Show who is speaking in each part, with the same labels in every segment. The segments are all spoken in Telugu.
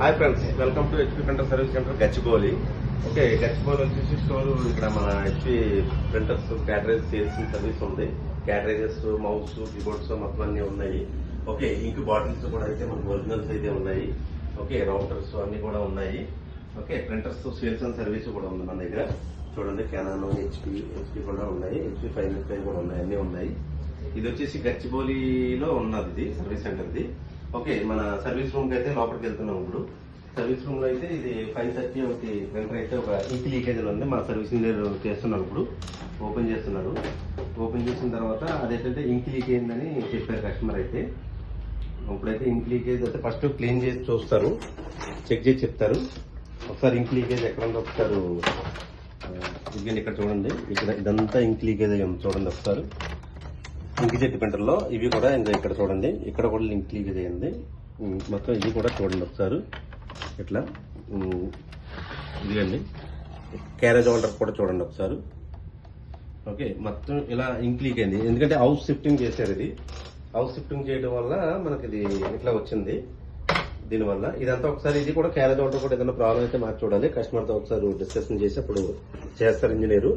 Speaker 1: Hi friends, welcome to HP printer service centre Gachibowli. Okay, Gachibowli వచ్చేసి స్టోర్ ఇక్కడ మన హెచ్పీ ప్రింటర్స్ క్యాటరేజ్ సేల్స్ సర్వీస్ ఉంది. క్యాటరేజెస్, మౌస్, కీబోర్డ్స్ మొత్తం అన్ని ఉన్నాయి. ఓకే, ఇంక్ బాటిల్స్ కూడా అయితే మనకు ఒరిజినల్స్ అయితే ఉన్నాయి. ఓకే, రౌటర్స్ అన్ని కూడా ఉన్నాయి. Okay, printers sales and service కూడా ఉంది మన దగ్గర. చూడండి, కెనాన్, హెచ్పీ కూడా ఉన్నాయి. హెచ్పీ 505 కూడా ఉన్నాయి, అన్ని ఉన్నాయి. ఇది వచ్చేసి గచ్చిబౌలిలో ఉన్నది, ఇది సర్వీస్ సెంటర్ ఇది. ఓకే, మన సర్వీస్ రూమ్ కి అయితే లోపలికి వెళ్తున్నాం. ఇప్పుడు సర్వీస్ రూమ్ లో అయితే ఇది 530 ఒకటి ప్రింటర్ అయితే ఒక ఇంక్ లీకేజ్ ఉంది. మన సర్వీస్ ఇంజనీర్ చేస్తున్నారు. ఇప్పుడు ఓపెన్ చేస్తున్నారు. ఓపెన్ చేసిన తర్వాత అదేంటంటే ఇంక్ లీక్ అయిందని చెప్పారు కస్టమర్ అయితే. ఇప్పుడైతే ఇంక్ లీకేజ్ అయితే ఫస్ట్ క్లీన్ చేసి చూస్తారు, చెక్ చేసి చెప్తారు. ఒకసారి ఇంక్ లీకేజ్ ఎక్కడ ఉందో ఒకసారి ఇక్కడ చూడండి. ఇక్కడ ఇదంతా ఇంక్ లీకేజ్ అయ్యి ఉంది, చూడండి ఒకసారి. ఇంక్ జెట్ ప్రింటర్ లో ఇవి కూడా ఇక్కడ చూడండి, ఇక్కడ కూడా ఇంక్ లీకేజ్ అయ్యింది మొత్తం. ఇది కూడా చూడండి ఒకసారి. ఇట్లా ఇదిగండి, క్యారేజ్ హోల్డర్ కూడా చూడండి ఒకసారి. ఓకే, మొత్తం ఇలా ఇంక్ లీక్ అయింది. ఎందుకంటే హౌస్ షిఫ్టింగ్ చేశారు. ఇది హౌస్ షిఫ్టింగ్ చేయడం వల్ల మనకి ఇది ఇట్లా వచ్చింది. దీనివల్ల ఇదంతా ఒకసారి ఇది కూడా క్యారేజ్ హోల్డర్ కూడా ఏదైనా ప్రాబ్లం అయితే మాకు చూడాలి. కస్టమర్ తో ఒకసారి డిస్కషన్ చేసి అప్పుడు చేస్తారు ఇంజనీరు.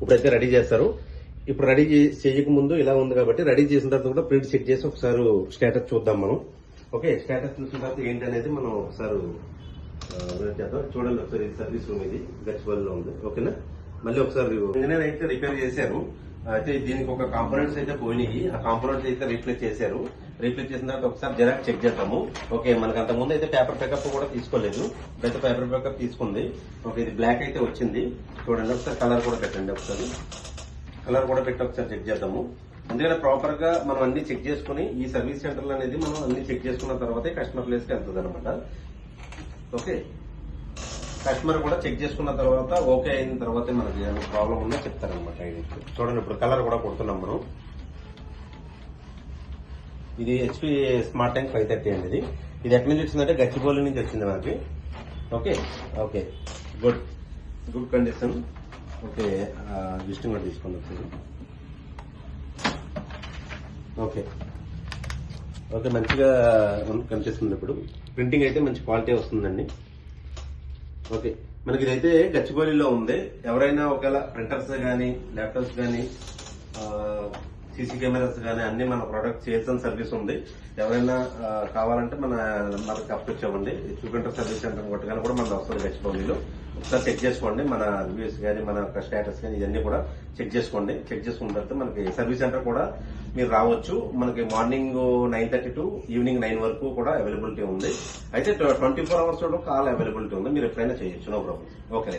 Speaker 1: ఇప్పుడైతే రెడీ చేస్తారు. ఇప్పుడు రెడీ చేయక ముందు ఇలా ఉంది కాబట్టి రెడీ చేసిన తర్వాత కూడా ప్రింట్ చెక్ చేసి ఒకసారి స్టేటస్ చూద్దాం మనం. ఓకే, స్టేటస్ చూసిన తర్వాత ఏంటి అనేది మనం ఒకసారి చేద్దాం. చూడండి ఒకసారి, ఇది సర్వీస్ రూమ్, ఇది గచ్చిబౌలిలో ఉంది. ఓకేనా, మళ్ళీ ఒకసారి ఇంజనీర్ అయితే రిపేర్ చేశారు. అయితే దీనికి ఒక కాంపోనెంట్స్ అయితే పోయినాయి. ఆ కాంపోనెంట్స్ అయితే రీప్లేస్ చేశారు. రీప్లేస్ చేసిన తర్వాత ఒకసారి జెరాక్స్ చెక్ చేద్దాము. ఓకే, మనకు అంత ముందు అయితే పేపర్ పికప్ కూడా తీసుకోలేదు. ఇప్పుడైతే పేపర్ పికప్ తీసుకుంది. ఓకే, ఇది బ్లాక్ అయితే వచ్చింది. చూడండి ఒకసారి కలర్ కూడా పెట్టండి. ఒకసారి కలర్ కూడా పెట్టి ఒకసారి చెక్ చేద్దాము. ఎందుకంటే ప్రాపర్ గా మనం అన్ని చెక్ చేసుకుని ఈ సర్వీస్ సెంటర్ అనేది మనం అన్ని చెక్ చేసుకున్న తర్వాతే కస్టమర్ ప్లేస్ కి వెళ్తుంది అనమాట. ఓకే, కస్టమర్ కూడా చెక్ చేసుకున్న తర్వాత ఓకే అయిన తర్వాత మనకి ఏమైనా ప్రాబ్లం ఉన్నా చెప్తారనమాట. చూడండి, ఇప్పుడు కలర్ కూడా కొడుతున్నాం మనం. ఇది హెచ్పీ స్మార్ట్ ట్యాంక్ 530 అండి. ఇది ఎక్కడి నుంచి వచ్చిందంటే గచ్చిబౌలి నుంచి వచ్చింది మనకి. Okay okay, good good condition. Okay, visiting కూడా తీసుకోండి ఒకసారి. ఓకే ఓకే, మంచిగా కనిపిస్తుంది. ఇప్పుడు ప్రింటింగ్ అయితే మంచి క్వాలిటీ వస్తుందండి. ఓకే, మనకి ఇదైతే గచ్చిబౌలిలో ఉంది. ఎవరైనా ఒకవేళ ప్రింటర్స్ కానీ, ల్యాప్టాప్స్ కానీ, సీసీ కెమెరాస్ కానీ అన్ని మన ప్రొడక్ట్ సేల్స్ అండ్ సర్వీస్ ఉంది. ఎవరైనా కావాలంటే మనకి అప్పించామండి. హెచ్పీ ప్రింటర్ సర్వీస్ సెంటర్ కొట్టగానే కూడా మన వస్తుంది గచ్చిబౌలిలో. ఒకసారి చెక్ చేసుకోండి. మన రివ్యూస్ కానీ, మన స్టేటస్ కానీ ఇవన్నీ కూడా చెక్ చేసుకోండి. చెక్ చేసుకున్న తర్వాత మనకి సర్వీస్ సెంటర్ కూడా మీరు రావచ్చు. మనకి మార్నింగ్ 9:30 టు ఈవినింగ్ 9 వరకు కూడా అవైలబిలిటీ ఉంది. అయితే 24 hours కాల్ అవైలబిలిటీ ఉంది. మీరు ఎప్పుడైనా చేయొచ్చు, నో ప్రాబ్లం. ఓకే.